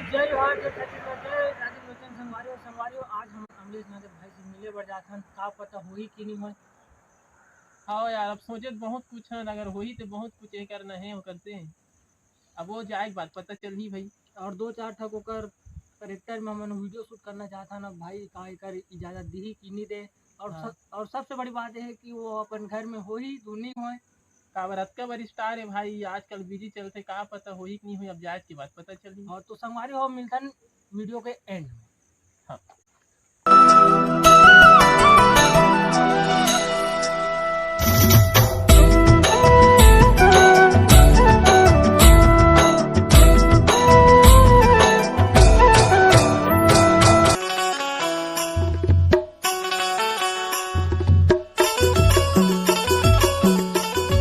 जय जोहार जय छत्तीसगढ़ जय राजीव लोचन संगवारी आज हम अमरीश नगर भाई से मिले बर जाथन का पता होही कि नहीं होय। हाँ यार, अब सोचे बहुत कुछ है, अगर होही तो बहुत कुछ ये करना है वो करते हैं। अब वो जाए बात पता चल ही भाई। और दो चार ठक ओकर करेक्टर में हमन वीडियो शूट करना चाहता ना भाई का एकर इजाजत दी कि नहीं दे। और हाँ। और सबसे बड़ी बात है कि वो अपन घर में हो ही धुनी होए। काबर अतका बार स्टार है भाई, आजकल बिजी चलते, का पता होही कि नहीं हुई, अब जाए की बात पता चली। और तो संगवारी हो मिलथन वीडियो के एंड में। हाँ।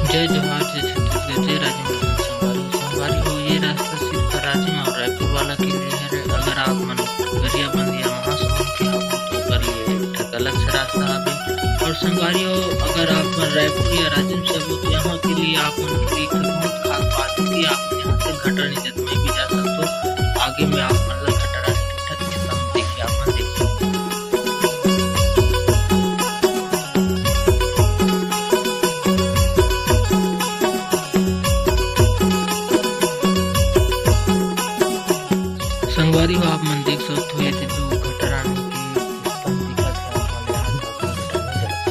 जय जोहार जय छत्तीसगढ़ जय राजीव लोचन संगवारी हो। ये रास्ता सिर्फ राजिम और रायपुर वाला के लिए है। अगर आप मन गरिया बंदिया महासमुंद के हो तो कर लिए एक अलग से रास्ता है। और संगवारी हो, अगर आप मन रायपुर या राजिम से हो तो यहाँ के लिए आप मन के लिए बहुत खास बात है कि आप यहाँ से घटरानी जत में भी जा सकते हो। आगे में आप मन घटरानी टिकट के सम देखिए आप मन देख सकते हो। संगवारी हो, आप मन देख सकते हो ये जो घटरानी की स्तंभ दिखत है आप मन यहाँ से घटरानी चला।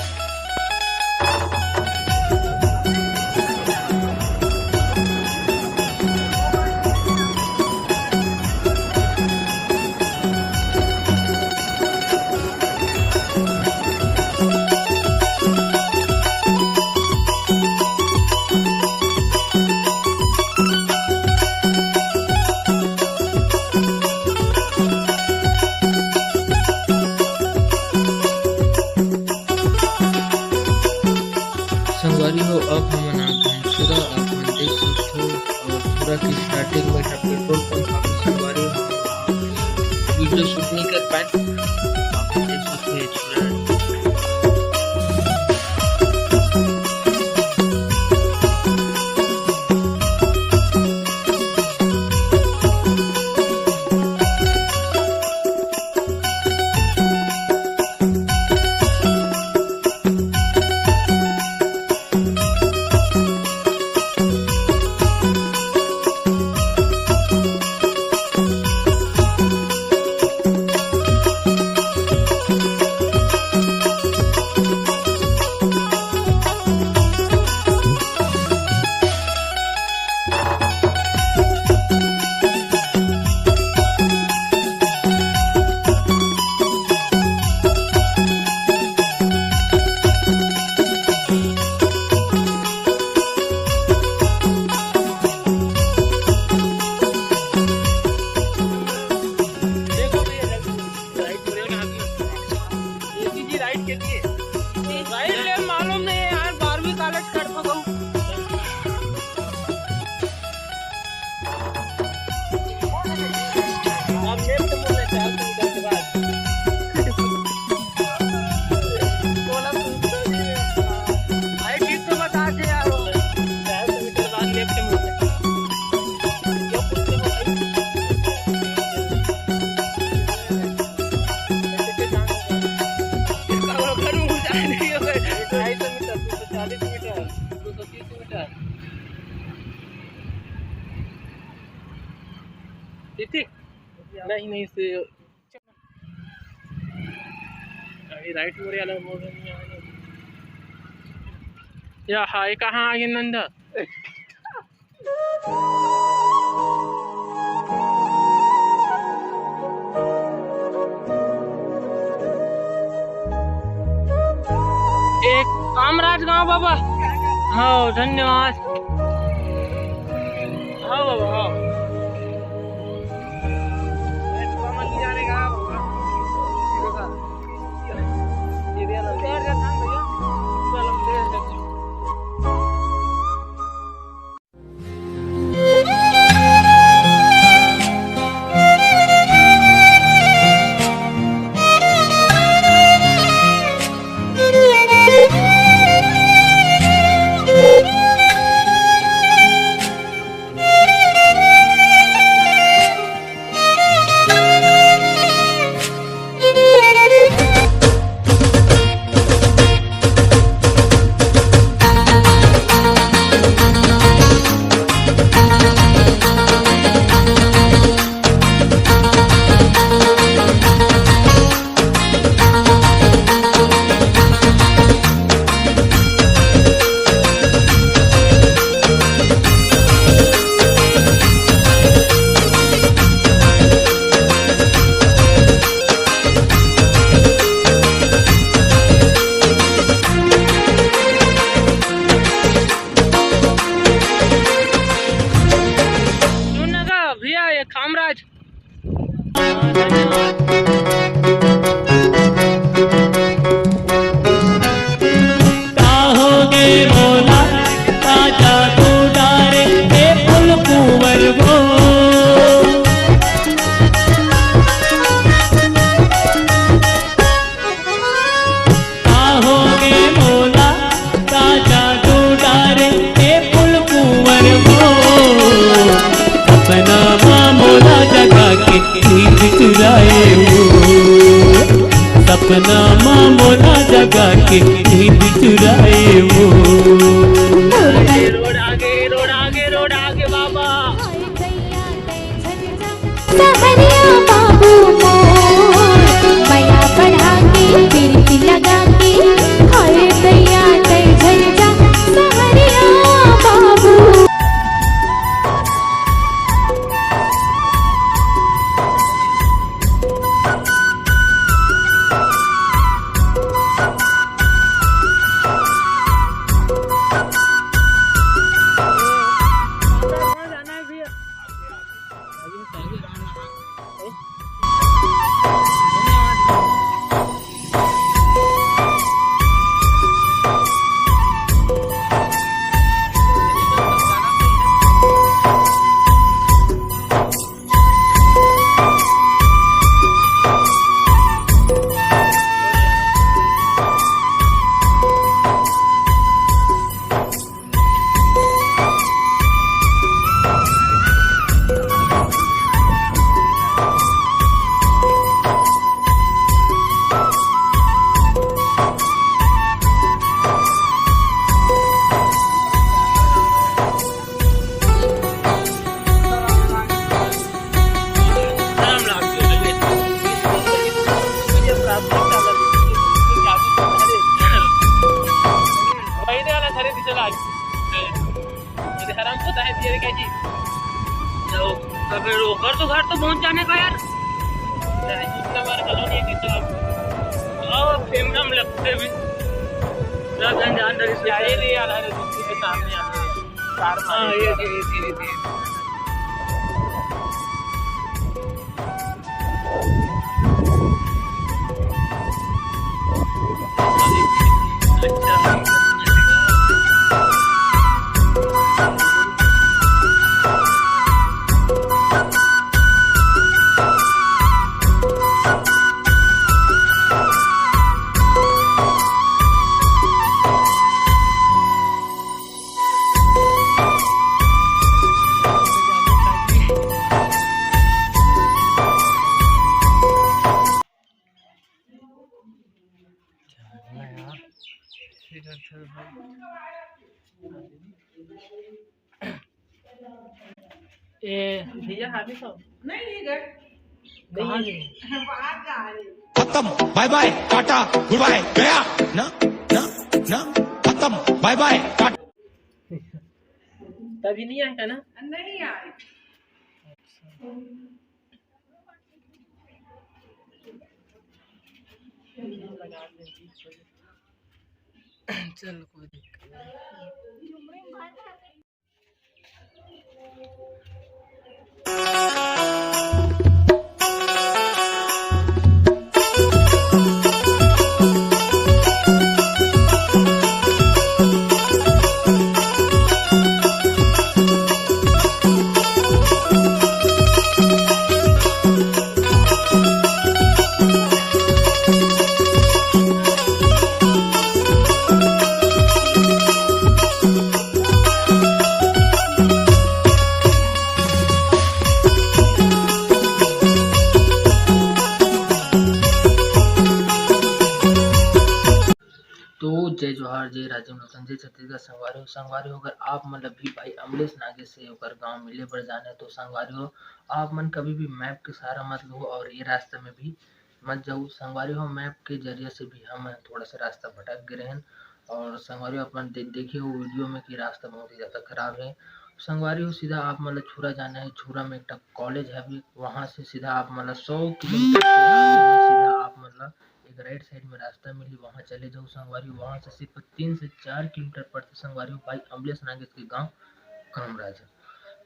संगवारी हो, अब हम घनसुरा आप मन देख सकते हो। और पूरा की स्टार्टिंग में पेट्रोल पंप आप संगवारी हो वीडियो शूट नहीं कर पाए, आप देख सकते हो ये छुरा है। मालूम नहीं है यार 12वीं कॉलेज कर सकूं। आप लेफ्ट मुड़ने चाहते हैं के बाद बोला भाई ठीक तो बता दे यार 400 मीटर बाद लेफ्ट मुड़ने क्यों पूछते हो भाई इसका वो घर में जाए नहीं होगा 250 मीटर 240 मीटर 230 मीटर ठीक नहीं नहीं से अभी राइट मोड़ वाला मोड़ नहीं आने या हाय कहाँ आ गए नंदा। एक कामराज गांव बाबा। हाँ धन्यवाद। हाँ बाबा हाँ काहोगे मोला ताजा तू डारे हे फुल कुंवर वो काहोगे मोला ताजा तू डारे हे फुल कुंवर वो सपना मोला जगा के नींद चुराए वो सपना मोला जगा के नींद चुराए वो रोड आगे बाबा। सहरिया बाबू मोर बया बढ़ा के फिरकी लगा के हाय दैया दे झर जा सहरिया बाबू। जाना है भैया। घर तो पहुंच जाने का यार। फेमरम लगते भी सब जान रही के सामने हाँ ये धीरे भैया हाथी सब कहाँ गए? खत्म bye bye tata goodbye गया ना ना ना खत्म बाय बाय टाटा। तभी नहीं आएगा ना। नहीं आए। चल कोई दिक्कत नहीं। जय जोहार जय राजीव नूतन जय छत्तीसगढ़ संगवारी हो। अगर आप मतलब भी भाई अमलेश नागे से होकर गांव मिले पर जाने तो संगवारी हो आप मन कभी भी मैप के सहारा मत लो और ये रास्ते में भी मत जाओ। संगवारी हो मैप के जरिए से भी हम थोड़ा सा रास्ता भटक गए हैं और संगवारी हो अपन देखिए वो वीडियो में कि रास्ता बहुत ही ज़्यादा खराब है। संगवारी हो सीधा आप मतलब छुरा जाना है, छुरा में एक कॉलेज है अभी, वहाँ से सीधा आप मतलब 100 किलोमीटर सीधा आप मतलब एक राइट साइड में रास्ता मिली वहाँ चले जाओ संगवारी। वहाँ से सिर्फ 3 से 4 किलोमीटर पड़ते संगवारी भाई अमलेश नागे के गाँव कामराज।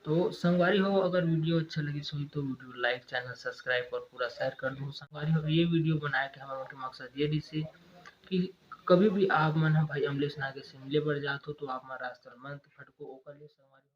तो संगवारी हो, अगर वीडियो अच्छा लगी सो तो वीडियो लाइक, चैनल सब्सक्राइब और पूरा शेयर कर दो। संगवारी हो, ये वीडियो बनाए के हमारे के मकसद ये दिसे कि कभी भी आप मन भाई अमलेश नागे से मिले बढ़ जात हो तो आप रास्ता मंत फटको ओकर लिए संगवारी